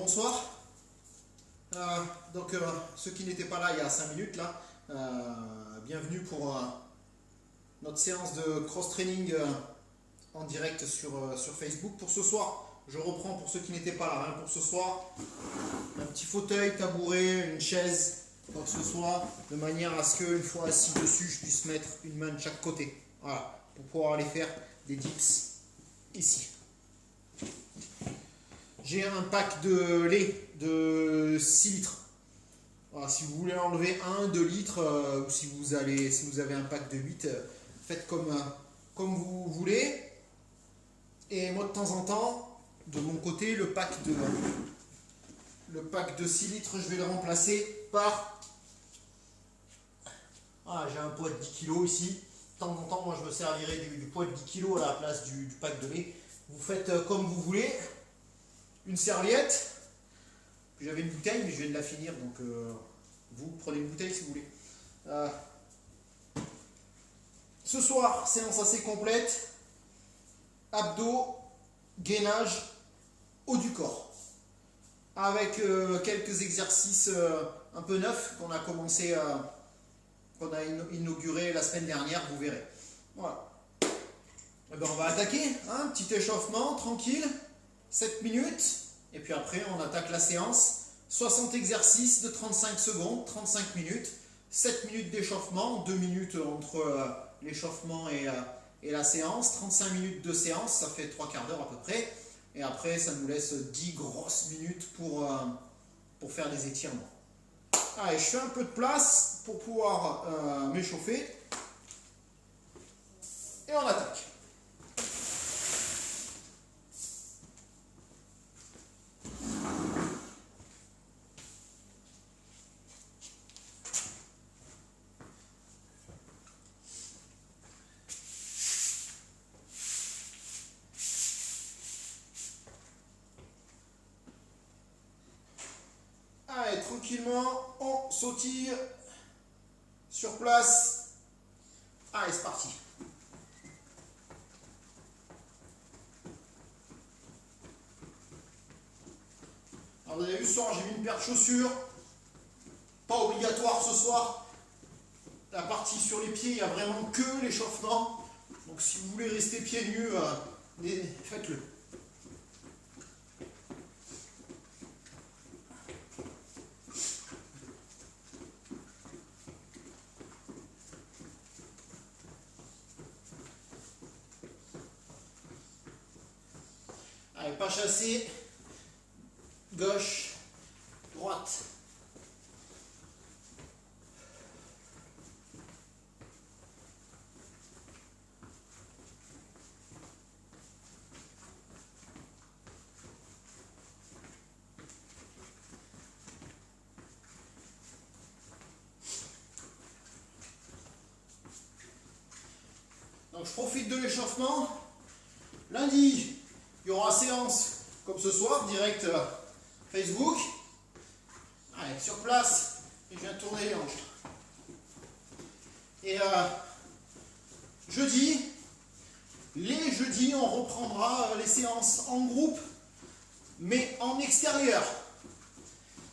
Bonsoir. Ceux qui n'étaient pas là il y a 5 minutes, là, bienvenue pour notre séance de cross-training en direct sur Facebook. Pour ce soir, je reprends pour ceux qui n'étaient pas là, hein, pour ce soir, un petit fauteuil, tabouret, une chaise, quoi que ce soit, de manière à ce qu'une fois assis dessus, je puisse mettre une main de chaque côté. Voilà, pour pouvoir aller faire des dips ici. J'ai un pack de lait de 6 litres. Voilà, si vous voulez enlever 2 litres, ou si vous avez un pack de 8, faites comme vous voulez. Et moi, de temps en temps, de mon côté, le pack de 6 litres, je vais le remplacer par... Ah, j'ai un poids de 10 kg ici. De temps en temps, moi, je me servirai du poids de 10 kg à la place du pack de lait. Vous faites comme vous voulez. Une serviette. J'avais une bouteille, mais je viens de la finir, donc vous prenez une bouteille si vous voulez. Ce soir, séance assez complète. Abdos, gainage, haut du corps. Avec quelques exercices un peu neufs qu'on a commencé, qu'on a inauguré la semaine dernière, vous verrez. Voilà. Et ben on va attaquer, hein, petit échauffement, tranquille. 7 minutes, et puis après on attaque la séance. 60 exercices de 35 secondes, 35 minutes, 7 minutes d'échauffement, 2 minutes entre l'échauffement et la séance, 35 minutes de séance, ça fait 3 quarts d'heure à peu près, et après ça nous laisse 10 grosses minutes pour faire des étirements. Allez, je fais un peu de place pour pouvoir m'échauffer, et on attaque. Allez, tranquillement, on sautille sur place. Allez, c'est parti. Alors, vous avez vu ce soir, j'ai mis une paire de chaussures. Pas obligatoire ce soir. La partie sur les pieds, il n'y a vraiment que l'échauffement. Donc si vous voulez rester pieds nus, faites-le. Allez, pas chassé. Gauche, droite. Donc je profite de l'échauffement. Lundi, il y aura séance comme ce soir, direct Facebook. Allez, sur place, et je viens tourner les hanches. Et les jeudis, on reprendra les séances en groupe, mais en extérieur.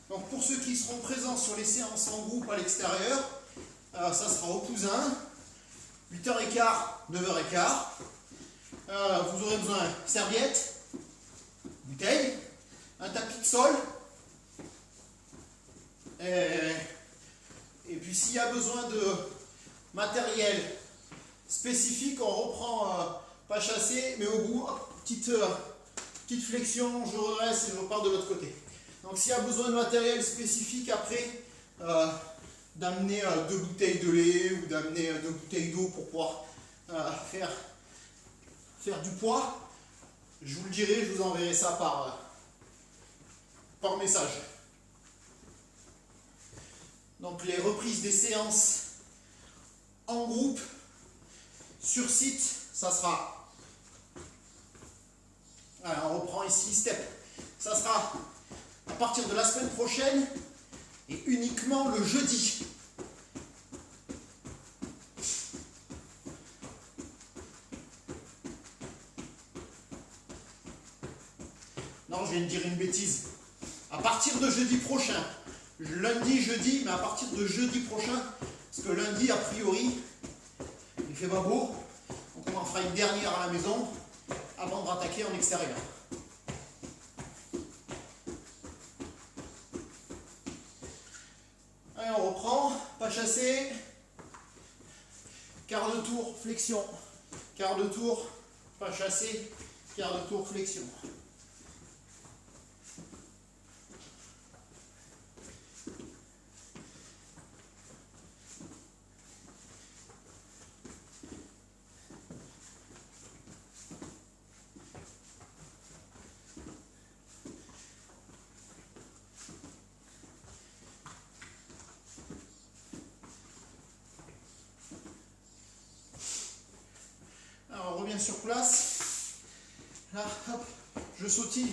Donc pour ceux qui seront présents sur les séances en groupe à l'extérieur, ça sera au Cousin, 8h15, 9h15. Vous aurez besoin de serviettes, bouteille, un tapis de sol. Et puis s'il y a besoin de matériel spécifique, on reprend pas chassé, mais au bout, hop, petite flexion, je redresse et je repars de l'autre côté. Donc s'il y a besoin de matériel spécifique après, d'amener 2 bouteilles de lait ou d'amener 2 bouteilles d'eau pour pouvoir faire du poids, je vous le dirai, je vous enverrai ça par message. Donc les reprises des séances en groupe sur site, ça sera, alors on reprend ici step, ça sera à partir de la semaine prochaine et uniquement le jeudi. Non, je viens de dire une bêtise. À partir de jeudi prochain, lundi, jeudi, mais à partir de jeudi prochain, parce que lundi, a priori, il fait pas beau, donc on en fera une dernière à la maison avant de rattaquer en extérieur. Allez, on reprend, pas chassé, quart de tour, flexion, quart de tour, pas chassé, quart de tour, flexion. Alors on revient sur place. Là, hop, je sautille.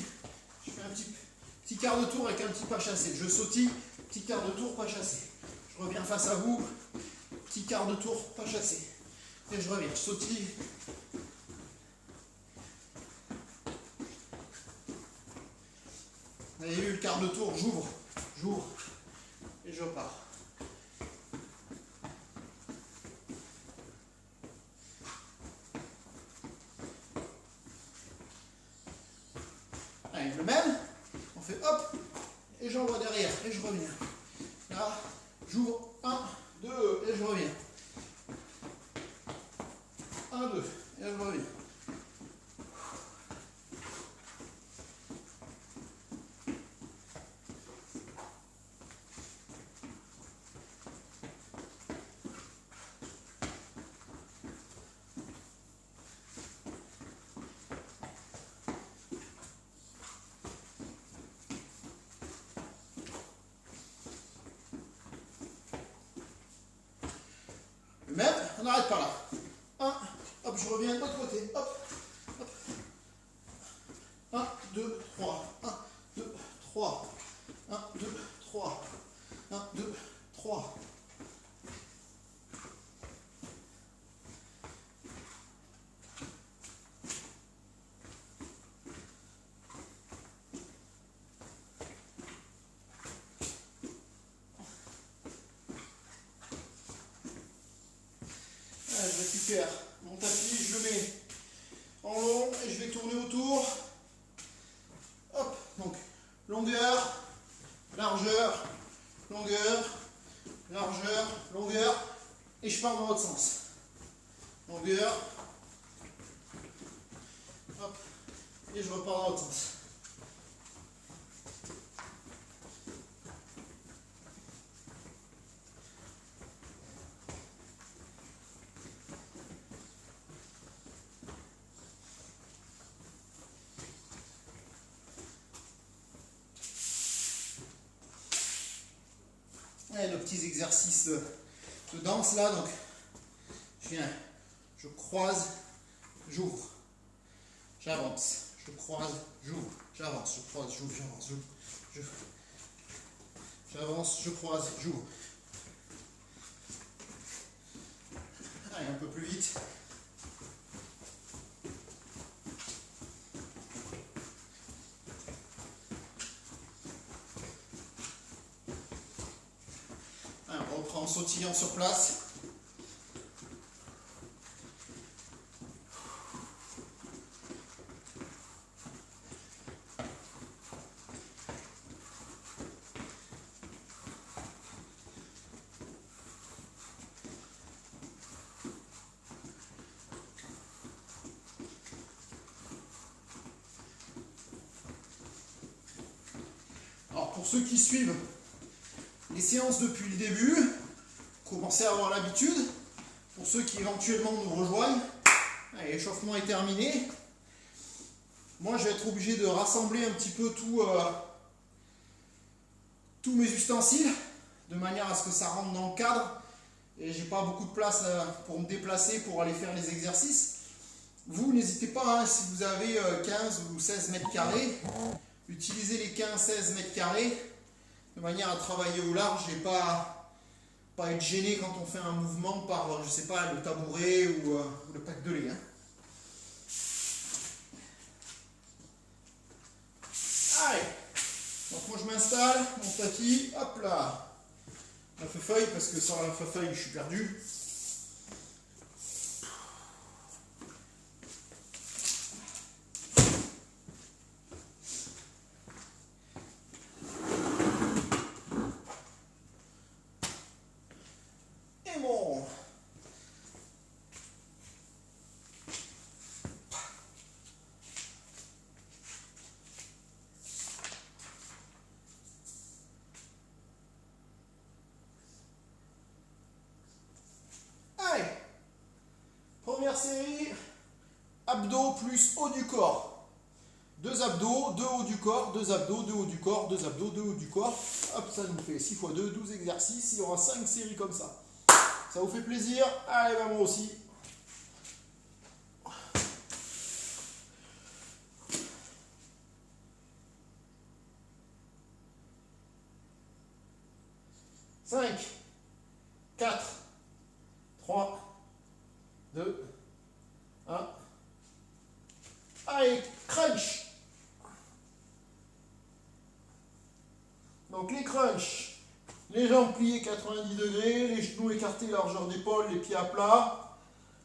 Je fais un petit quart de tour avec un petit pas chassé. Je sautille, petit quart de tour, pas chassé. Je reviens face à vous, petit quart de tour, pas chassé. Et je reviens, je sautille. Vous avez vu le quart de tour, j'ouvre, et je pars. Allez, le même, on fait hop, et j'envoie derrière, et je reviens. Là, j'ouvre, 1, 2, et je reviens. 1, 2, et je reviens. Le même, on n'arrête pas là. 1, hop, je reviens de l'autre côté, hop, hop. 1, 2, 3, 1, 2, 3, 1, 2, 3, 1, 2, 3. Je récupère mon tapis, je le mets en long et je vais tourner autour. Hop, donc longueur, largeur, longueur, largeur, longueur, et je pars dans l'autre sens. Longueur, hop, et je repars dans l'autre sens. Et nos petits exercices de danse là, donc je viens, je croise, j'ouvre, j'avance, je croise, j'ouvre, j'avance, je croise, j'ouvre, j'avance, j'avance, je croise, j'ouvre. Allez, un peu plus vite. Allez, on reprend en sautillant sur place. Alors pour ceux qui suivent les séances depuis le début, commencez à avoir l'habitude. Pour ceux qui éventuellement nous rejoignent, l'échauffement est terminé. Moi je vais être obligé de rassembler un petit peu tous mes ustensiles, de manière à ce que ça rentre dans le cadre. Et j'ai pas beaucoup de place pour me déplacer pour aller faire les exercices. Vous n'hésitez pas, hein, si vous avez 15 ou 16 mètres carrés, utilisez les 15-16 mètres carrés de manière à travailler au large et pas être gêné quand on fait un mouvement par, je sais pas, le tabouret ou le pack de lait. Hein. Allez, donc Moi je m'installe, mon tapis, hop là. La feuille, parce que sans la feuille je suis perdu. Et bon. Allez, première série, abdos plus haut du corps. 2 abdos, 2 haut du corps, 2 abdos, 2 haut du corps, 2 abdos, 2 haut du corps. Hop, ça nous fait 6 x 2, 12 exercices. Il y aura 5 séries comme ça. Ça vous fait plaisir? Allez, bah moi aussi. Cinq, 4, 3, 2, 1. Allez, crunch. Donc les crunchs, les jambes pliées 90 degrés, les genoux écartés, largeur d'épaule, les pieds à plat,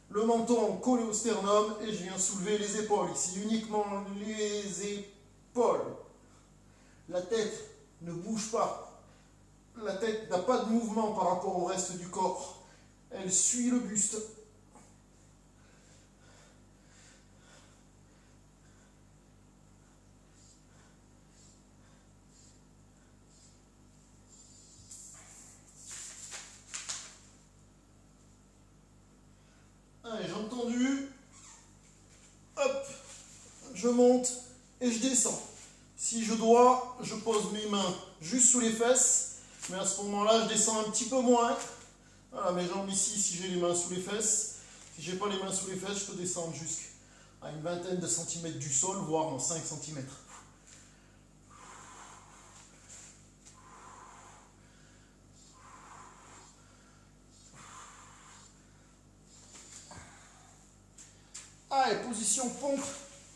le menton collé au sternum et je viens soulever les épaules. Ici uniquement les épaules. La tête ne bouge pas. La tête n'a pas de mouvement par rapport au reste du corps. Elle suit le buste. Allez, jambes tendues. Hop, je monte et je descends. Si je dois, je pose mes mains juste sous les fesses. Mais à ce moment-là, je descends un petit peu moins. Voilà, mes jambes ici, si j'ai les mains sous les fesses. Si je n'ai pas les mains sous les fesses, je peux descendre jusqu'à une vingtaine de centimètres du sol, voire dans 5 centimètres. Allez, position pompe,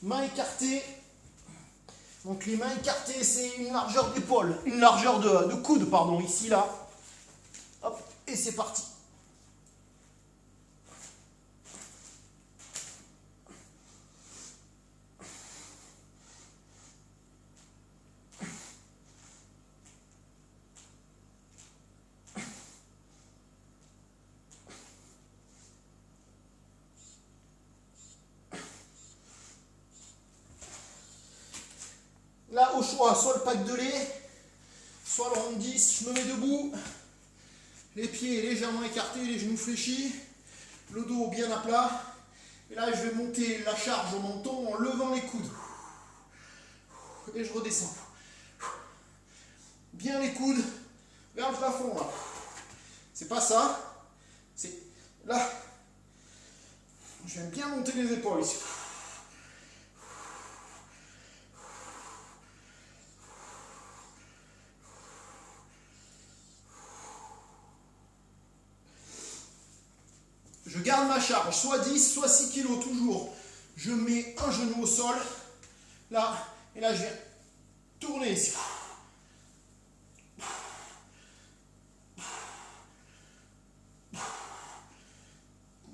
main écartée. Donc les mains écartées, c'est une largeur d'épaule, une largeur de coude, pardon, ici, là. Hop, et c'est parti. Là, au choix, soit le pack de lait, soit le rond 10, je me mets debout, les pieds légèrement écartés, les genoux fléchis, le dos bien à plat. Et là, je vais monter la charge au menton en levant les coudes. Et je redescends. Bien les coudes vers le plafond, là. C'est pas ça, c'est là. Je viens bien monter les épaules ici. Je garde ma charge, soit 10, soit 6 kg toujours. Je mets un genou au sol, là, et là je viens tourner ici.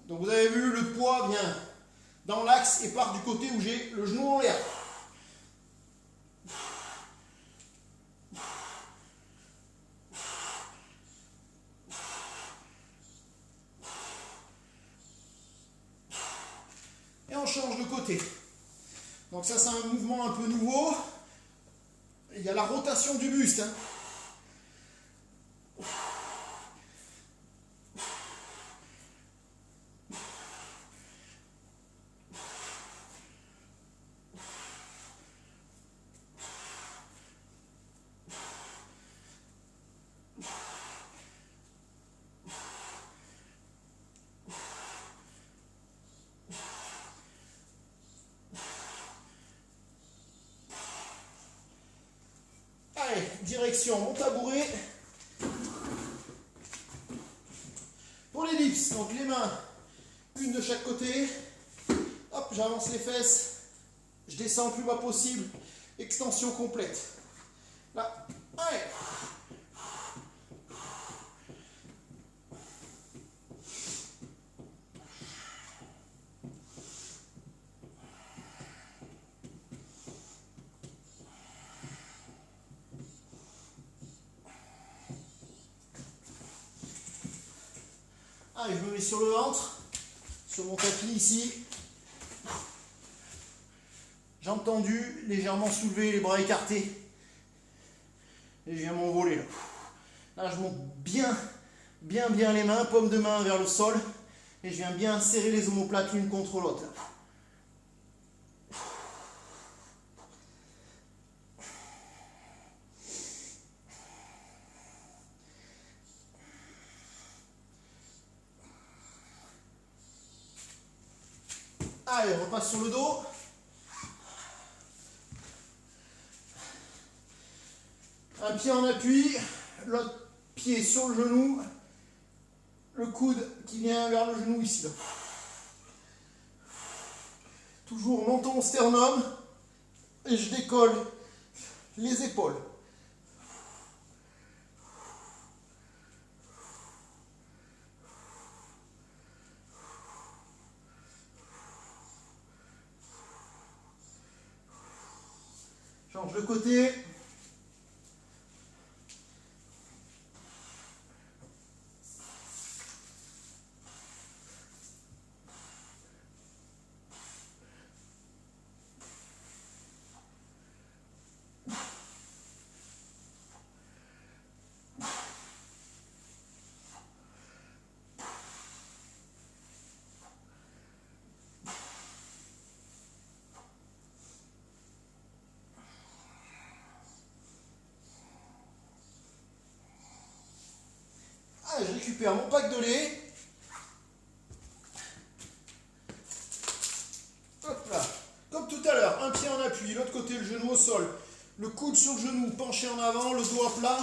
Donc vous avez vu, le poids vient dans l'axe et part du côté où j'ai le genou en l'air. Et on change de côté. Donc ça c'est un mouvement un peu nouveau. Il y a la rotation du buste. Hein. Allez, direction mon tabouret. Pour les dips, donc les mains, une de chaque côté. Hop, j'avance les fesses. Je descends le plus bas possible. Extension complète. Là. Allez. Allez, je me mets sur le ventre, sur mon tapis ici. Jambes tendues, légèrement soulevées, les bras écartés. Et je viens m'envoler là. Là, je monte bien les mains, paume de main vers le sol. Et je viens bien serrer les omoplates l'une contre l'autre. Allez, on repasse sur le dos. Un pied en appui, l'autre pied sur le genou, le coude qui vient vers le genou ici. Là. Toujours menton sternum et je décolle les épaules. Change de côté. Allez, je récupère mon pack de lait. Hop là. Comme tout à l'heure, un pied en appui, l'autre côté, le genou au sol. Le coude sur le genou, penché en avant, le dos à plat.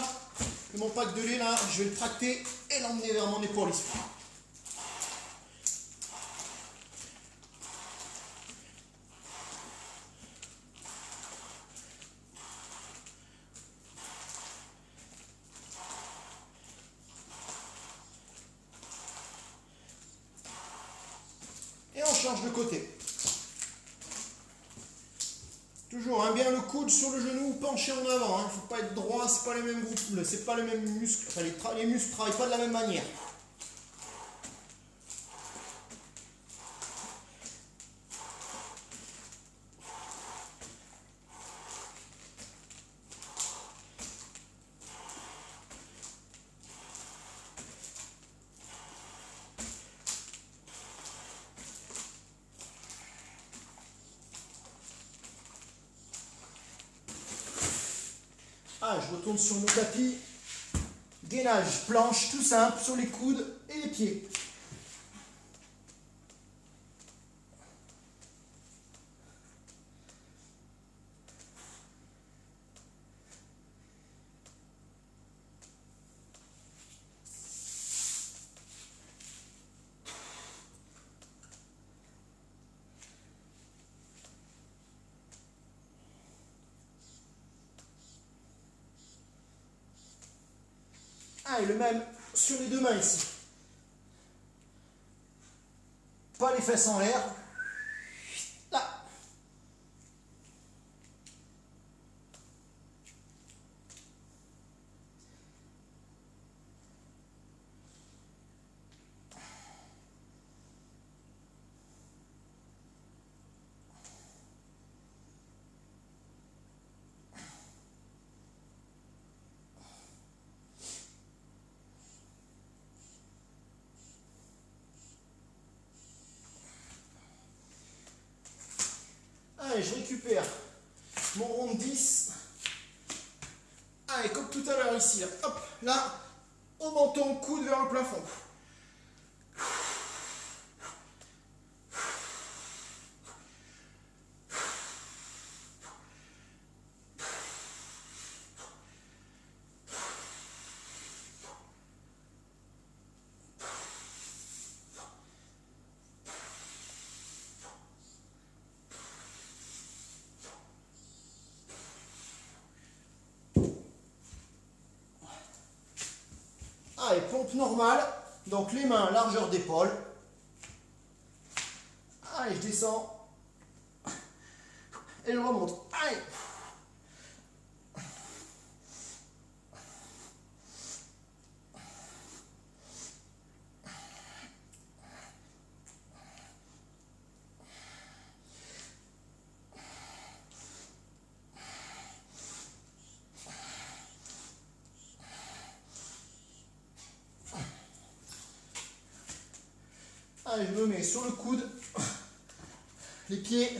Et mon pack de lait là, je vais le tracter et l'emmener vers mon épaule ici. Et on change de côté. Toujours, hein, bien le coude sur le genou, penché en avant. Il ne faut pas être droit, c'est pas les mêmes groupes, c'est pas les mêmes muscles. Enfin, les muscles ne travaillent pas de la même manière. Ah, je retourne sur mon tapis. Gainage, planche, tout simple, sur les coudes et les pieds. Ah, et le même sur les deux mains ici. Pas les fesses en l'air. Là. Allez, je récupère mon rond de 10. Allez, comme tout à l'heure ici. Là. Hop, là, au menton, coude vers le plafond. Allez, pompe normale. Donc les mains, largeur d'épaule. Allez, je descends. Et je remonte. Allez. Allez, je me mets sur le coude, les pieds,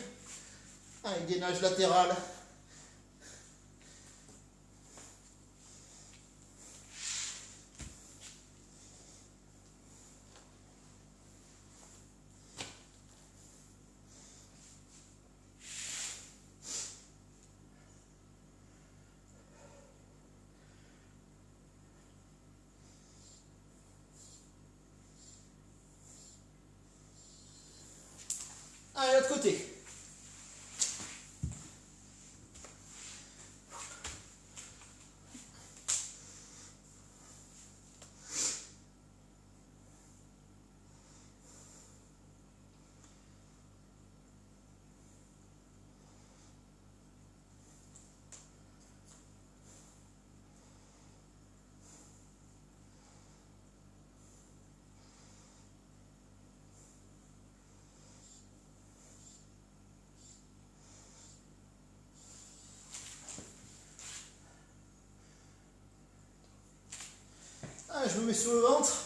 allez, gainage latéral. Allez, l'autre côté. Allez, je me mets sur le ventre.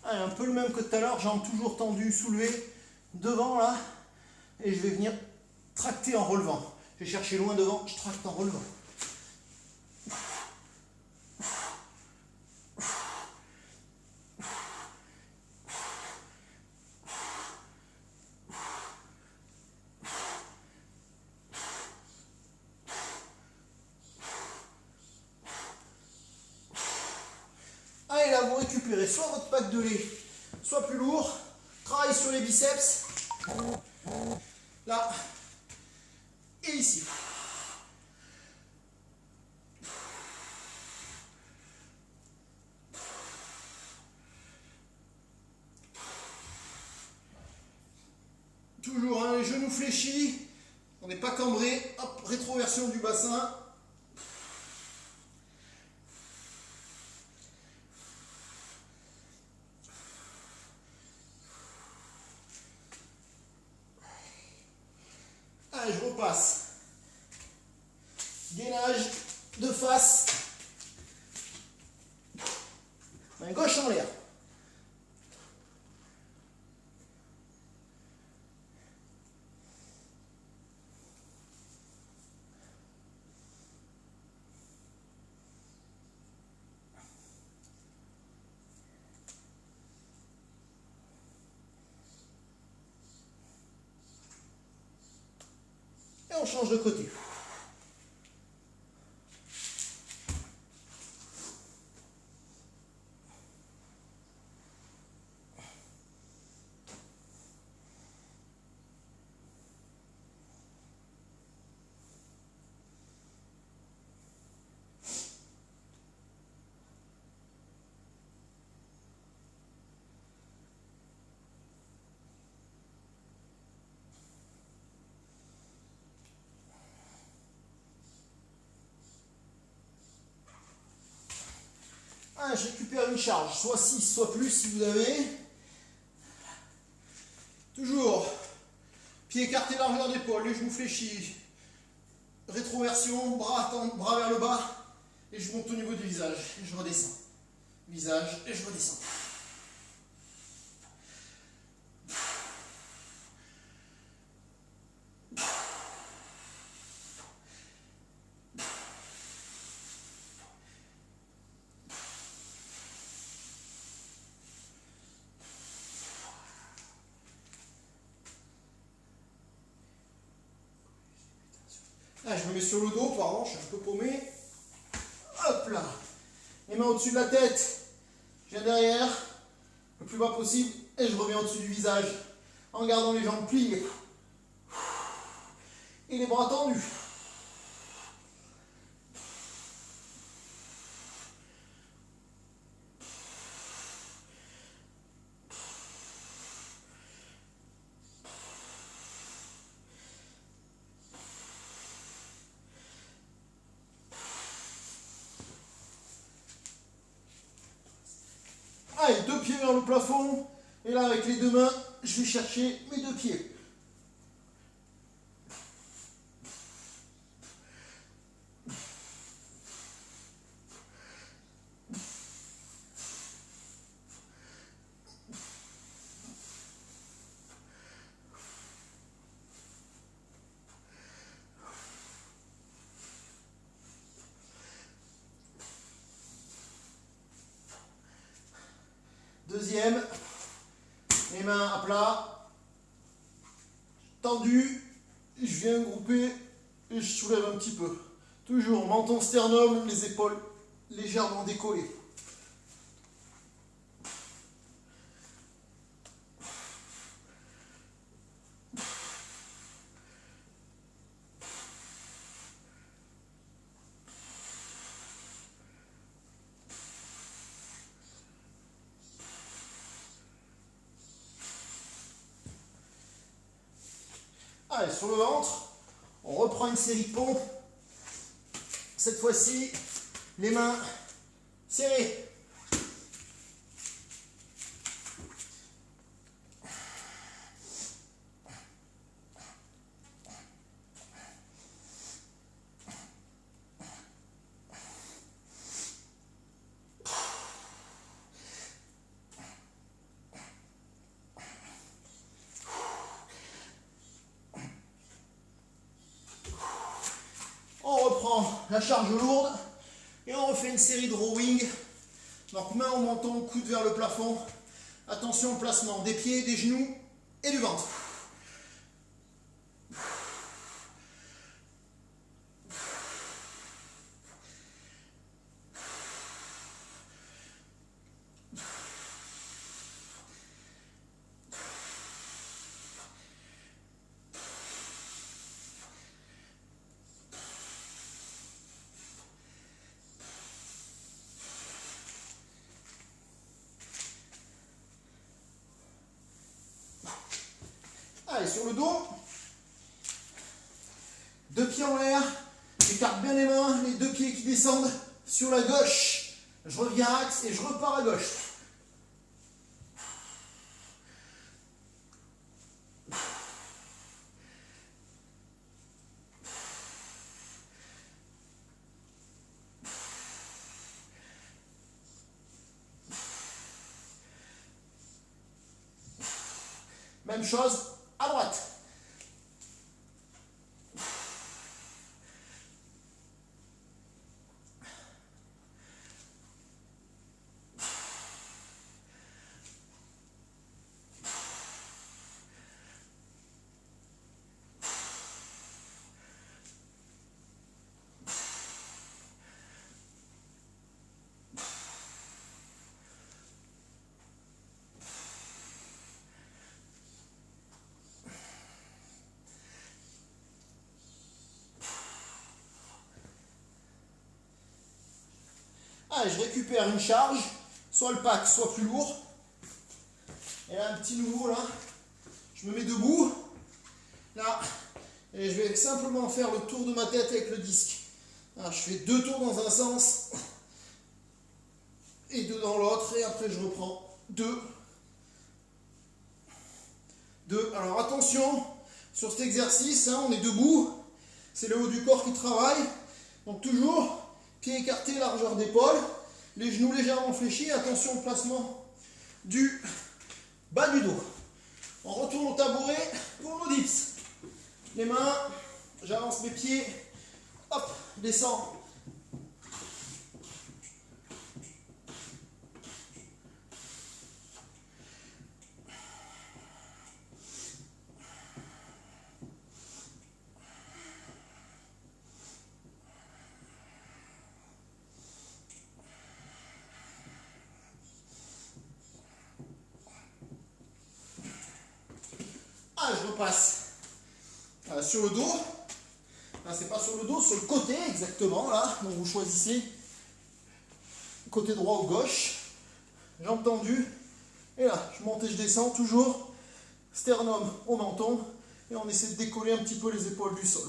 Allez, un peu le même que tout à l'heure, jambes toujours tendues, soulevées, devant là. Et je vais venir tracter en relevant. Je vais chercher loin devant, je tracte en relevant. Allez, là, vous récupérez soit votre pack de lait, soit plus lourd. Travaille sur les biceps. Là. Et ici. Toujours, hein, les genoux fléchis. On n'est pas cambré. Hop, rétroversion du bassin. Allez, je repasse. Gainage de face. Main gauche en l'air. Et on change de côté. Ah, je récupère une charge, soit 6, soit plus si vous avez. Toujours, pied écarté, largeur d'épaule, les genoux fléchis. Rétroversion, bras vers le bas. Et je monte au niveau du visage. Et je redescends. Visage, et je redescends. Là, je me mets sur le dos, pardon, je suis un peu paumé. Hop là. Les mains au-dessus de la tête. Je viens derrière, le plus bas possible, et je reviens au-dessus du visage, en gardant les jambes pliées. Et les bras tendus. Allez, 2 pieds vers le plafond. Et là, avec les 2 mains, je vais chercher mes 2 pieds. Deuxième, les mains à plat, tendu, je viens grouper et je soulève un petit peu. Toujours menton sternum, les épaules légèrement décollées. Allez, sur le ventre, on reprend une série de pompes. Cette fois-ci, les mains serrées. On reprend la charge lourde et on refait une série de rowing. Donc main au menton, coude vers le plafond. Attention au placement des pieds, des genoux et du ventre. Allez, sur le dos, 2 pieds en l'air, j'écarte bien les mains, les 2 pieds qui descendent sur la gauche. Je reviens axe et je repars à gauche. Même chose à droite. Allez, je récupère une charge, soit le pack, soit plus lourd. Et là, un petit nouveau, là, je me mets debout, là, et je vais simplement faire le tour de ma tête avec le disque. Là, je fais 2 tours dans un sens, et 2 dans l'autre, et après je reprends 2. 2. Alors attention, sur cet exercice, hein, on est debout, c'est le haut du corps qui travaille, donc toujours, pieds écartés, largeur d'épaule, les genoux légèrement fléchis, attention au placement du bas du dos. On retourne au tabouret pour nos dips. Les mains, j'avance mes pieds, hop, descends. Ah, je repasse sur le dos. Là, c'est pas sur le dos, sur le côté exactement. Là, donc vous choisissez côté droit ou gauche. Jambes tendues. Et là, je monte et je descends toujours. Sternum au menton. Et on essaie de décoller un petit peu les épaules du sol.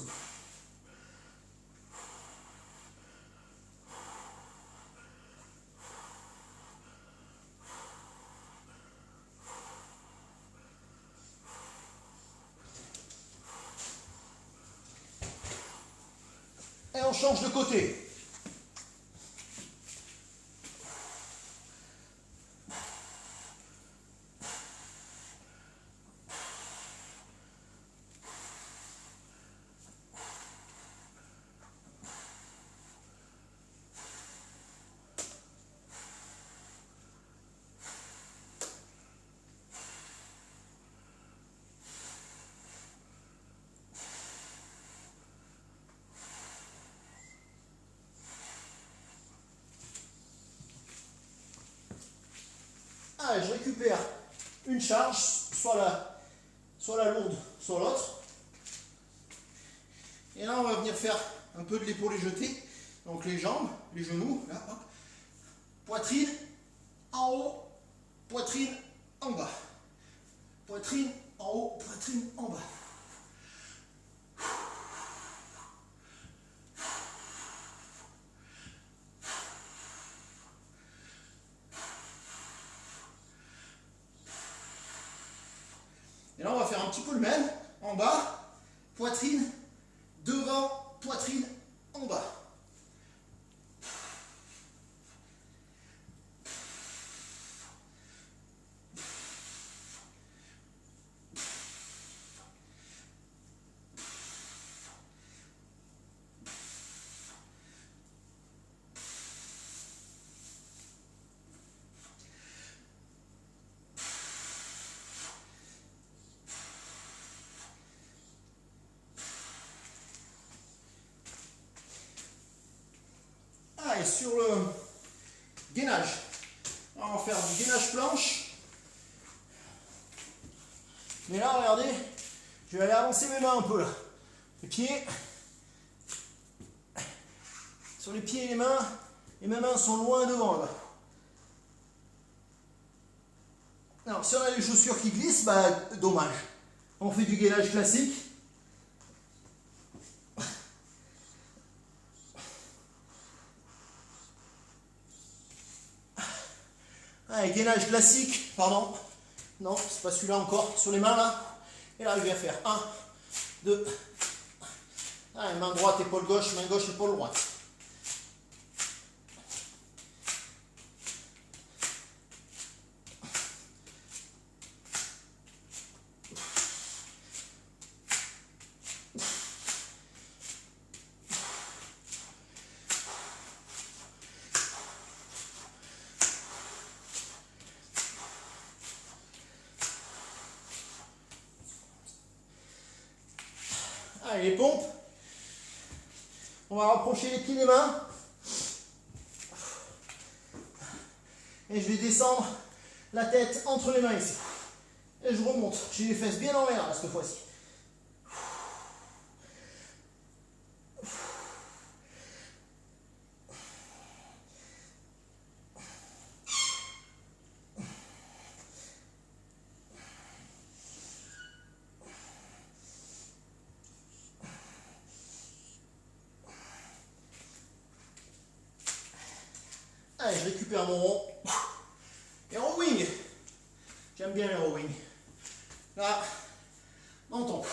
Et on change de côté. Allez, je récupère une charge, soit la lourde, soit l'autre. Et là, on va venir faire un peu de l'épaulé jeté. Donc les jambes, les genoux, là, hop. Poitrine en haut, poitrine en bas. Poitrine en haut, poitrine en bas. Et là, on va faire un petit peu le même. En bas, poitrine, devant, poitrine, en bas. Et sur le gainage, on va faire du gainage planche. Mais là, regardez, je vais aller avancer mes mains un peu là. Les pieds, sur les pieds et mes mains sont loin devant là. Alors, si on a des chaussures qui glissent, bah dommage. On fait du gainage classique. Allez, gainage classique, pardon. Non, c'est pas celui-là encore. Sur les mains là. Et là, je vais faire 1, 2. Allez, main droite, épaule gauche, épaule droite. Allez, les pompes. On va rapprocher les pieds des mains. Et je vais descendre la tête entre les mains ici. Et je remonte. J'ai les fesses bien en l'air là, cette fois-ci. Allez, je récupère mon rond. Et rowing. J'aime bien les rowing. Là, menton.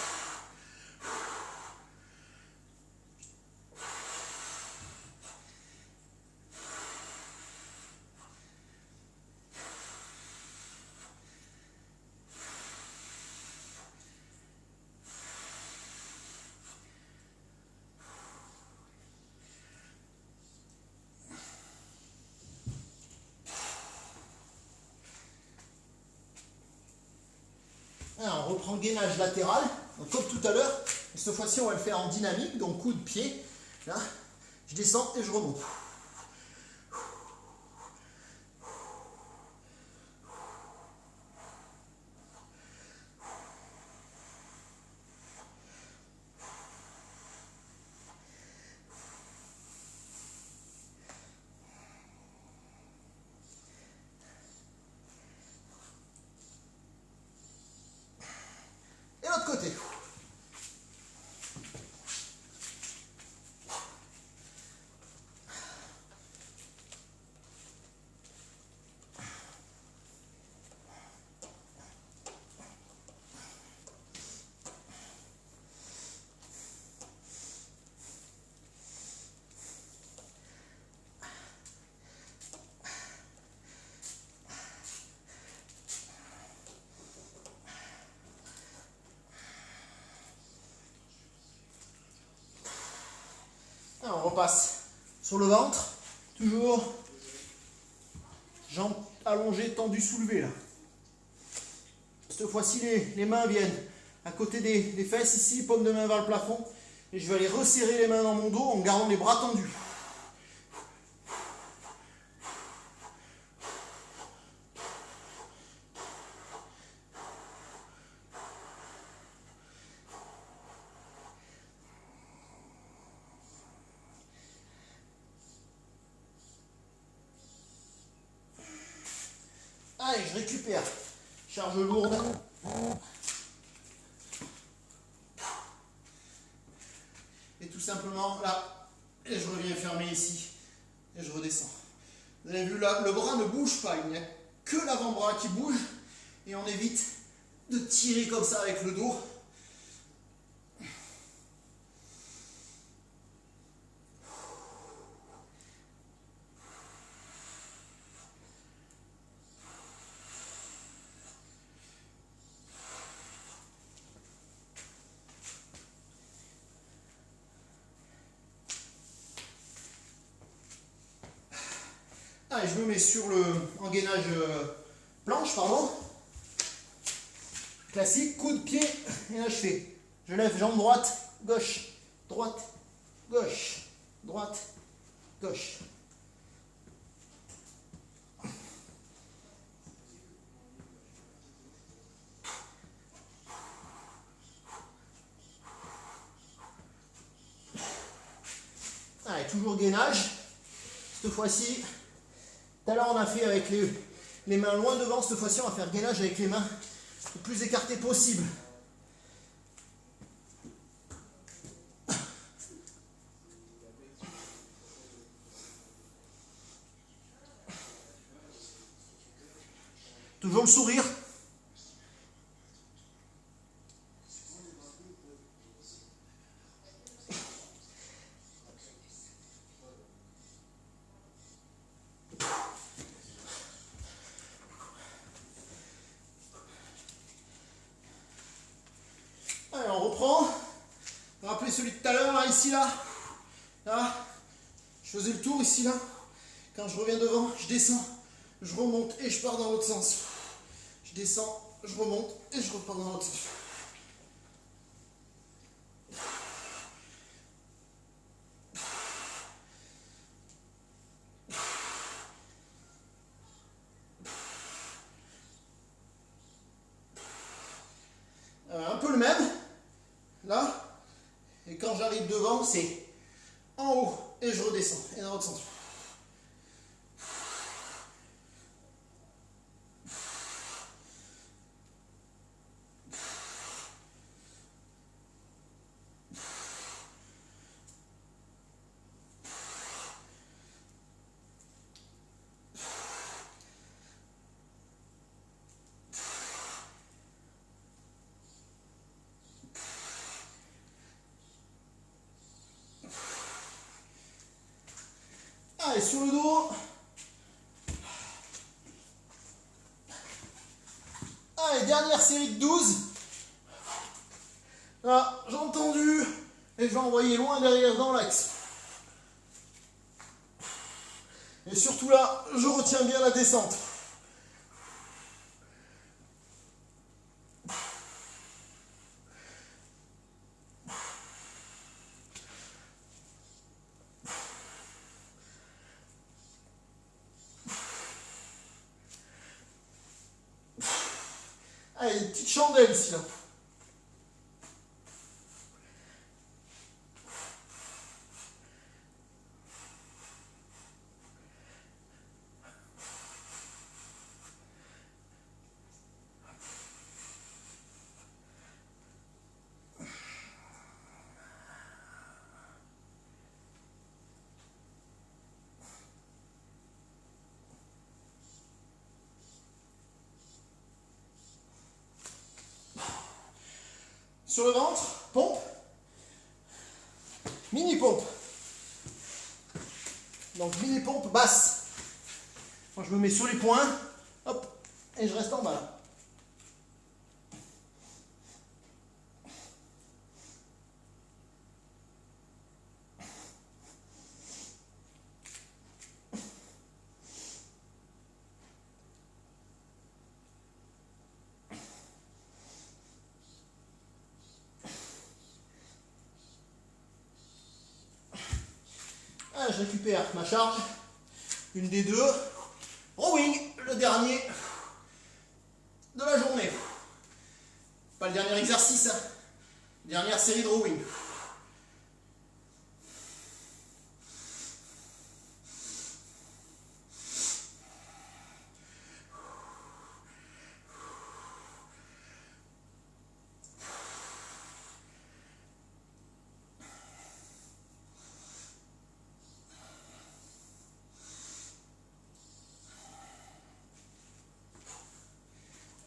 Alors, on reprend le gainage latéral, donc comme tout à l'heure. Cette fois-ci, on va le faire en dynamique, donc coude, pied. Là, je descends et je remonte. Et l'autre côté. on repasse sur le ventre. Toujours jambes allongées, tendues, soulevées là. Cette fois-ci, les mains viennent à côté des fesses ici, paume de main vers le plafond. Et je vais aller resserrer les mains dans mon dos en gardant les bras tendus. Allez, je récupère. Charge lourde. Et tout simplement là, et je reviens fermer ici. Et je redescends. Vous avez vu là, le bras ne bouge pas. Il n'y a que l'avant-bras qui bouge. Et on évite de tirer comme ça avec le dos. Allez, je me mets sur le engainage planche, pardon. Classique, coude, pied, et là je fais. Je lève jambe droite, gauche, droite, gauche, droite, gauche. Allez, toujours gainage. Cette fois-ci, tout à l'heure on a fait avec les mains loin devant, cette fois-ci on va faire gainage avec les mains le plus écartées possible. Toujours le sourire. Allez, on reprend. Rappelez celui de tout à l'heure, là, ici, là. Là. Je faisais le tour ici, là. Quand je reviens devant, je descends, je remonte et je pars dans l'autre sens. Je descends, je remonte et je repars dans l'autre sens. Un peu le même, là. Et quand j'arrive devant, c'est en haut et je redescends. Et dans l'autre sens. Allez, sur le dos. Allez, dernière série de 12. Là, j'ai entendu. Et je vais envoyer loin derrière dans l'axe. Et surtout là, je retiens bien la descente. Allez, une petite chandelle ici là. Sur le ventre, pompe, mini pompe. Donc mini pompe basse. Moi je me mets sur les poings, hop, et je reste en bas là. je récupère ma charge. Une des deux. Rowing, le dernier de la journée. Pas le dernier exercice, hein. Dernière série de rowing.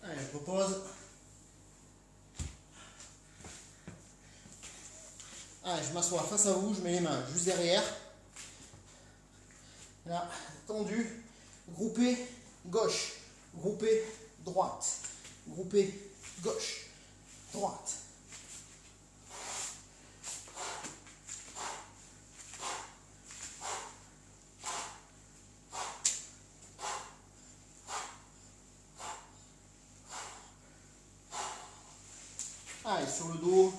Allez, je repose. Allez, je m'assois face à vous, je mets les mains juste derrière. Là, tendu. Groupé, gauche. Groupé, droite. Groupé, gauche. Droite. Allez, sur le dos.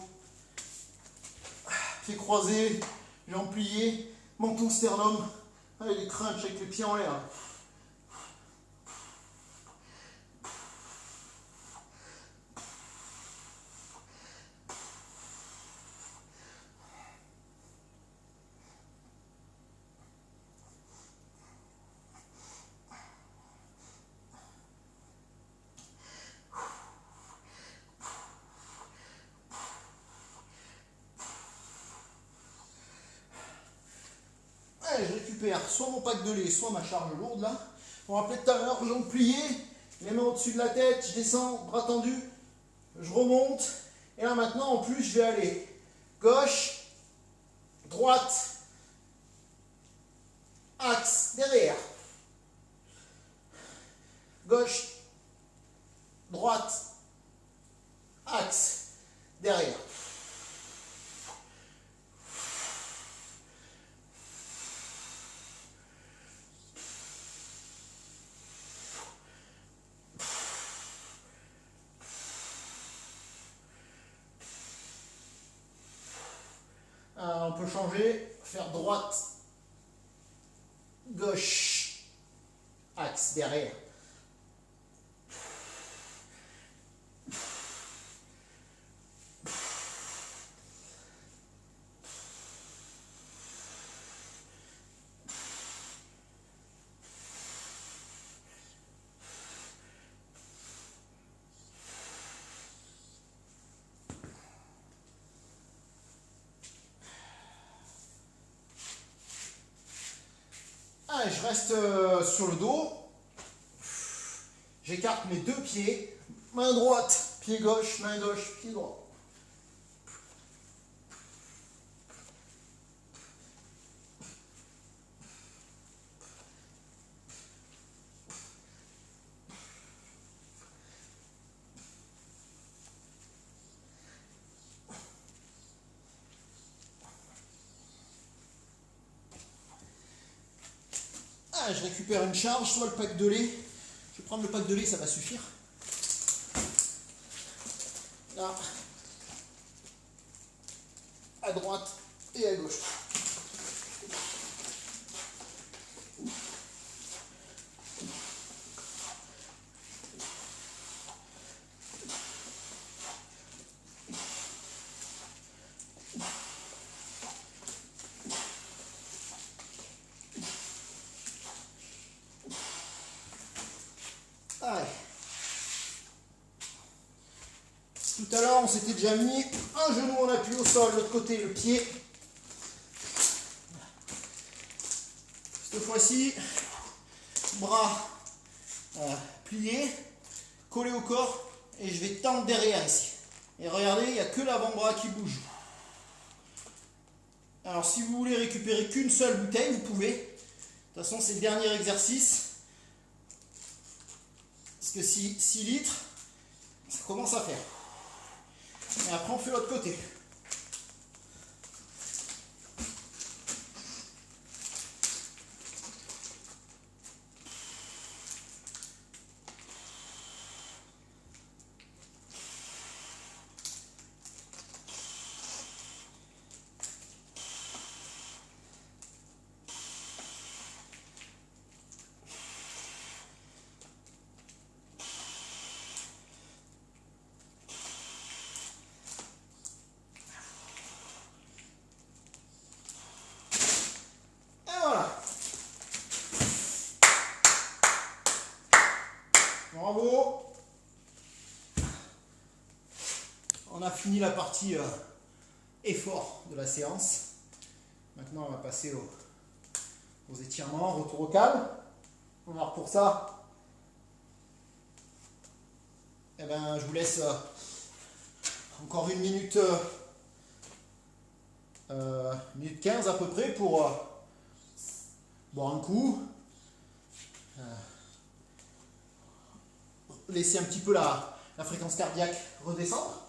Pieds croisés, jambes pliées, menton sternum. Allez, les crunchs avec les pieds en l'air. Allez, je récupère soit mon pack de lait, soit ma charge lourde là. On rappelait tout à l'heure, jambes pliées, les mains au-dessus de la tête, je descends, bras tendus, je remonte. Et là maintenant, en plus, je vais aller gauche, droite, axe, derrière. Gauche, droite, axe, derrière. On peut changer, faire droite, gauche, axe, derrière. Allez, je reste sur le dos. J'écarte mes deux pieds. Main droite, pied gauche, main gauche, pied droit. Ah, je récupère une charge, soit le pack de lait. Je vais prendre le pack de lait, ça va suffire. Là, à droite et à gauche. Allez. Tout à l'heure, on s'était déjà mis un genou en appui au sol, l'autre côté, le pied. Cette fois-ci, bras pliés, collés au corps, et je vais tendre derrière ici. Et regardez, il n'y a que l'avant-bras qui bouge. Alors, si vous voulez récupérer qu'une seule bouteille, vous pouvez. De toute façon, c'est le dernier exercice. Parce que 6 litres, ça commence à faire. Et après, on fait l'autre côté. Bravo. On a fini la partie effort de la séance. Maintenant, on va passer aux étirements, retour au calme. Alors pour ça, eh ben, je vous laisse encore une minute, minute 15 à peu près pour boire un coup. Laisser un petit peu la fréquence cardiaque redescendre.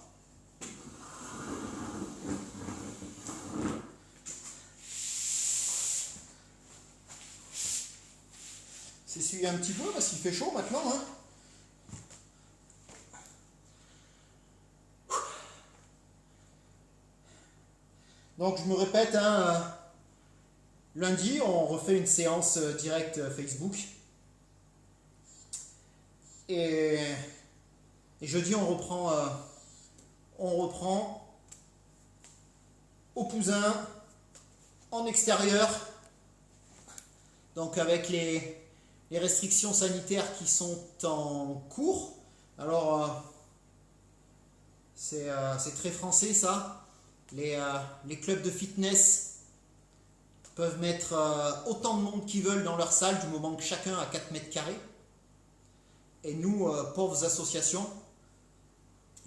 S'essuyer un petit peu parce qu'il fait chaud maintenant. Hein. Donc je me répète, hein, lundi on refait une séance directe Facebook. Et jeudi on reprend au Poussin en extérieur. Donc avec les restrictions sanitaires qui sont en cours. Alors c'est très français ça. Les clubs de fitness peuvent mettre autant de monde qu'ils veulent dans leur salle du moment que chacun a 4 mètres carrés. Et nous, pauvres associations,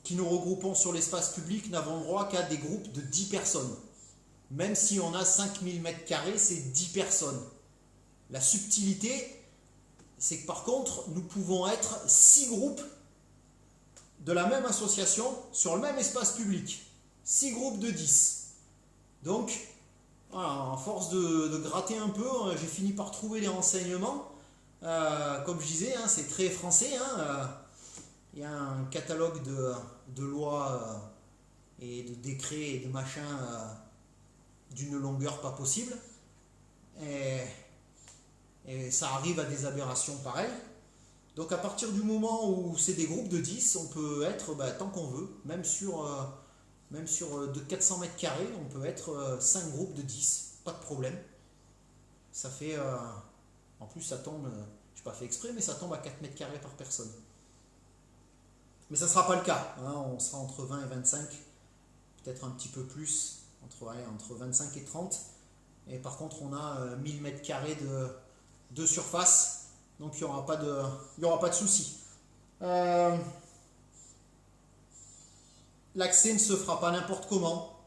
qui nous regroupons sur l'espace public, n'avons le droit qu'à des groupes de 10 personnes. Même si on a 5000 mètres carrés, c'est 10 personnes. La subtilité, c'est que par contre, nous pouvons être 6 groupes de la même association sur le même espace public. 6 groupes de 10. Donc, voilà, à force de gratter un peu, j'ai fini par trouver les renseignements. Comme je disais, hein, c'est très français. Il y a un catalogue de lois et de décrets et de machins d'une longueur pas possible. Et ça arrive à des aberrations pareilles. Donc à partir du moment où c'est des groupes de 10, on peut être tant qu'on veut, même sur de 400 mètres carrés, on peut être 5 groupes de 10, pas de problème. Ça fait... en plus, ça tombe, je n'ai pas fait exprès, mais ça tombe à 4 mètres carrés par personne. Mais ça ne sera pas le cas. Hein, on sera entre 20 et 25, peut-être un petit peu plus, entre 25 et 30. Et par contre, on a 1000 mètres carrés de surface, donc il n'y aura pas de souci. L'accès ne se fera pas n'importe comment.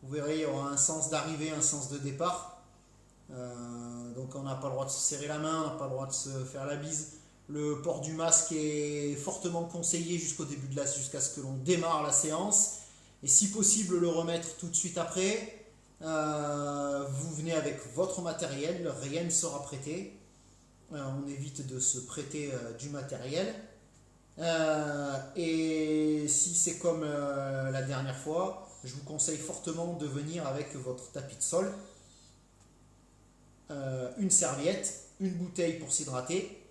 Vous verrez, il y aura un sens d'arrivée, un sens de départ. Donc on n'a pas le droit de se serrer la main, on n'a pas le droit de se faire la bise. Le port du masque est fortement conseillé jusqu'au début jusqu'à ce que l'on démarre la séance. Et si possible, le remettre tout de suite après. Vous venez avec votre matériel, rien ne sera prêté. On évite de se prêter du matériel. Et si c'est comme la dernière fois, je vous conseille fortement de venir avec votre tapis de sol. Une serviette, une bouteille pour s'hydrater,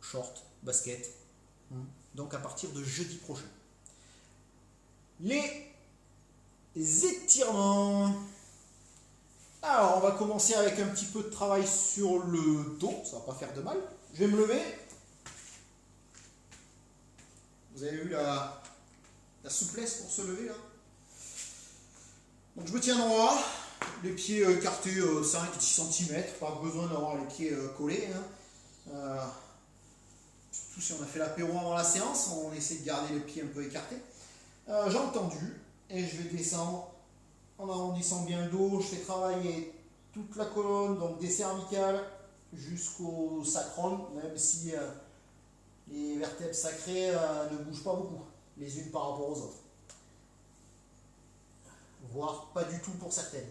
short, basket. Donc à partir de jeudi prochain. Les étirements. Alors on va commencer avec un petit peu de travail sur le dos, ça va pas faire de mal. Je vais me lever. Vous avez vu la souplesse pour se lever là. Donc je me tiens droit. Les pieds écartés 5-10 cm, pas besoin d'avoir les pieds collés. Surtout si on a fait l'apéro avant la séance, on essaie de garder les pieds un peu écartés. Jambes tendues, et je vais descendre en arrondissant bien le dos. Je fais travailler toute la colonne, donc des cervicales jusqu'au sacrum, même si les vertèbres sacrées ne bougent pas beaucoup, les unes par rapport aux autres. Voire pas du tout pour certaines.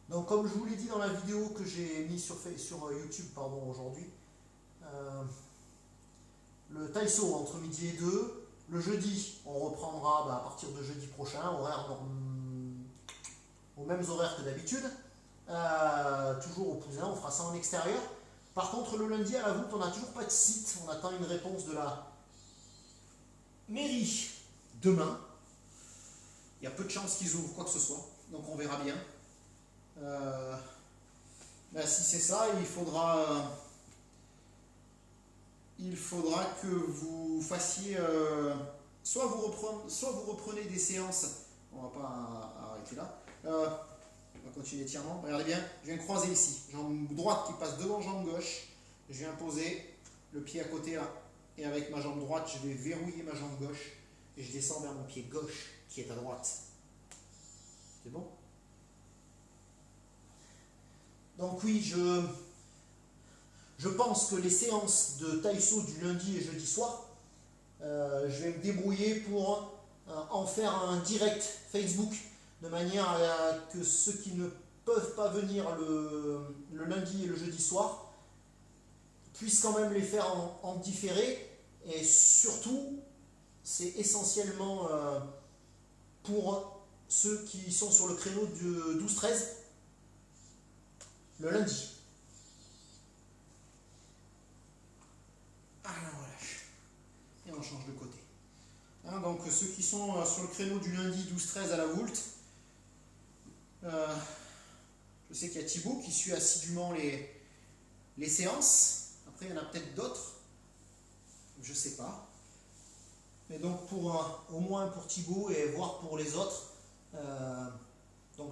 Donc comme je vous l'ai dit dans la vidéo que j'ai mise sur YouTube aujourd'hui, le Taïso entre midi et 2, le jeudi on reprendra à partir de jeudi prochain, aux mêmes horaires que d'habitude. Toujours au Poussin, on fera ça en extérieur. Par contre, le lundi à la voûte, on n'a toujours pas de site. On attend une réponse de la mairie demain. Il y a peu de chances qu'ils ouvrent quoi que ce soit, donc on verra bien. Si c'est ça, il faudra que vous fassiez, soit vous reprenez des séances, on va pas arrêter là, on va continuer l'étirement, regardez bien, je viens croiser ici, jambe droite qui passe devant jambe gauche, je viens poser le pied à côté là, et avec ma jambe droite, je vais verrouiller ma jambe gauche, et je descends vers mon pied gauche qui est à droite. C'est bon? Donc oui, je pense que les séances de Taïso du lundi et jeudi soir, je vais me débrouiller pour en faire un direct Facebook, de manière à que ceux qui ne peuvent pas venir le lundi et le jeudi soir puissent quand même les faire en différé. Et surtout, c'est essentiellement pour ceux qui sont sur le créneau de 12-13 le lundi. Alors voilà. Et on change de côté. Donc ceux qui sont sur le créneau du lundi 12-13 à la Voulte, je sais qu'il y a Thibaut qui suit assidûment les séances. Après, il y en a peut-être d'autres. Je ne sais pas. Mais donc, au moins pour Thibaut et voire pour les autres, donc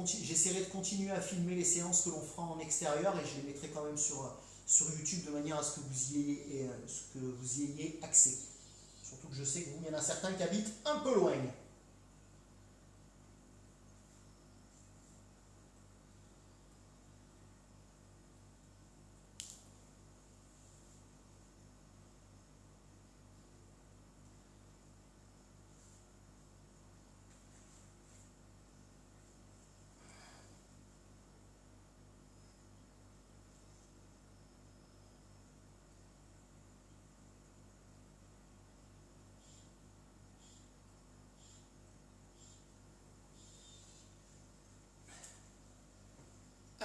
j'essaierai de continuer à filmer les séances que l'on fera en extérieur et je les mettrai quand même sur YouTube de manière à ce que vous y ayez accès. Surtout que je sais qu'il y en a certains qui habitent un peu loin.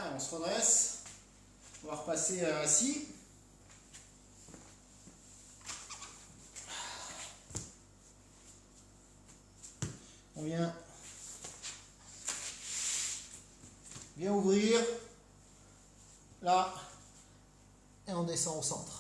Ah, on se redresse. On va repasser assis. On vient ouvrir. Là. Et on descend au centre.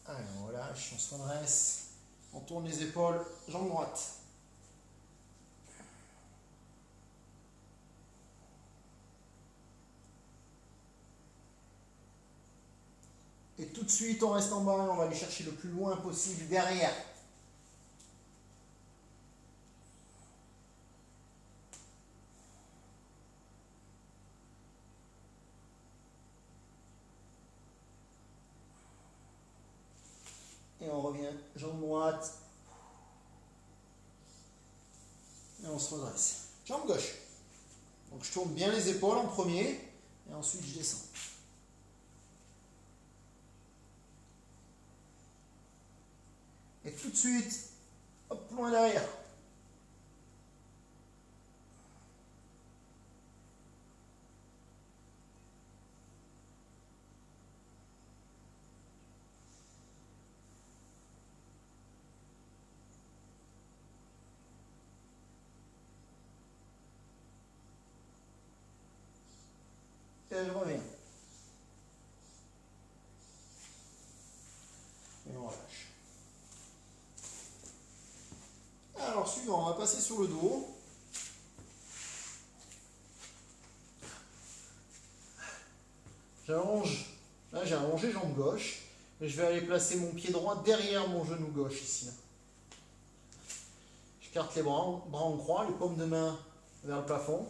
Allez, on relâche, on se redresse, on tourne les épaules, jambe droite. Et tout de suite, on reste en bas et on va aller chercher le plus loin possible derrière. Et on revient, jambe droite. Et on se redresse. Jambe gauche. Donc je tourne bien les épaules en premier. Et ensuite je descends. Et tout de suite, hop, loin derrière. Et je reviens. Et on relâche. Alors suivant, on va passer sur le dos. J'allonge, là j'ai allongé jambe gauche, et je vais aller placer mon pied droit derrière mon genou gauche ici. Là. Je carte les bras en croix, les paumes de main vers le plafond,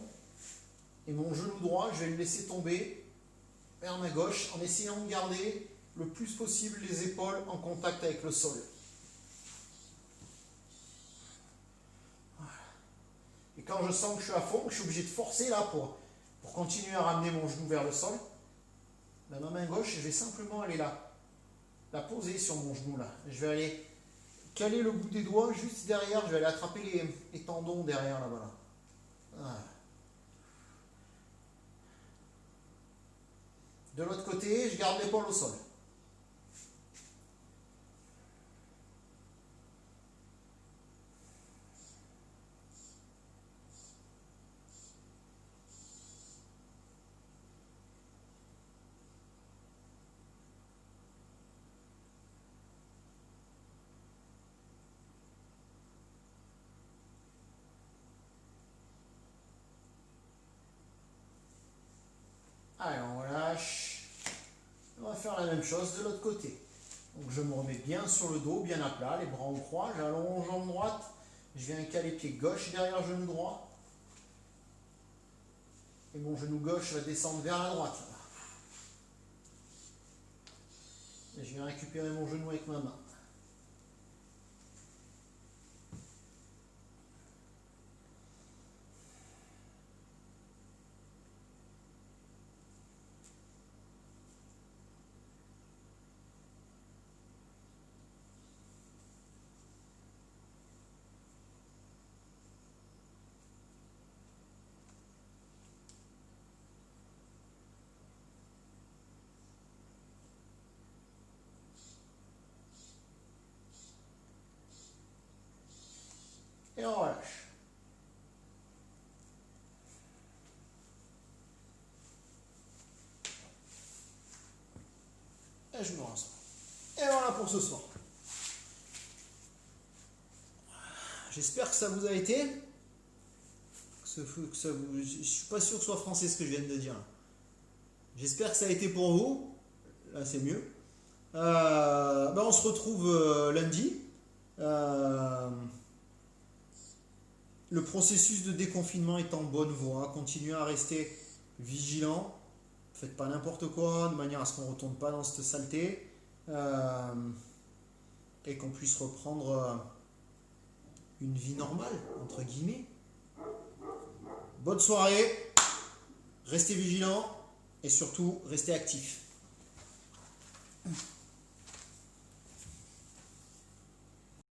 et mon genou droit, je vais le laisser tomber vers ma gauche en essayant de garder le plus possible les épaules en contact avec le sol. Voilà. Et quand je sens que je suis à fond, que je suis obligé de forcer là pour continuer à ramener mon genou vers le sol, ben, ma main gauche, je vais simplement aller là, la poser sur mon genou là. Je vais aller caler le bout des doigts juste derrière, je vais aller attraper les tendons derrière là-bas. Là. Voilà. De l'autre côté, je garde l'épaule au sol. Allez, on relâche. On va faire la même chose de l'autre côté. Donc je me remets bien sur le dos, bien à plat, les bras en croix, j'allonge jambe droite, je viens caler pied gauche derrière genou droit. Et mon genou gauche va descendre vers la droite. Et je viens récupérer mon genou avec ma main. Et on relâche. Et je me rassois. Et voilà pour ce soir. J'espère que ça vous a été. Je ne suis pas sûr que ce soit français ce que je viens de dire. J'espère que ça a été pour vous. Là, c'est mieux. On se retrouve lundi. Le processus de déconfinement est en bonne voie. Continuez à rester vigilant. Faites pas n'importe quoi, de manière à ce qu'on ne retourne pas dans cette saleté. Et qu'on puisse reprendre une vie normale, entre guillemets. Bonne soirée. Restez vigilants. Et surtout, restez actifs.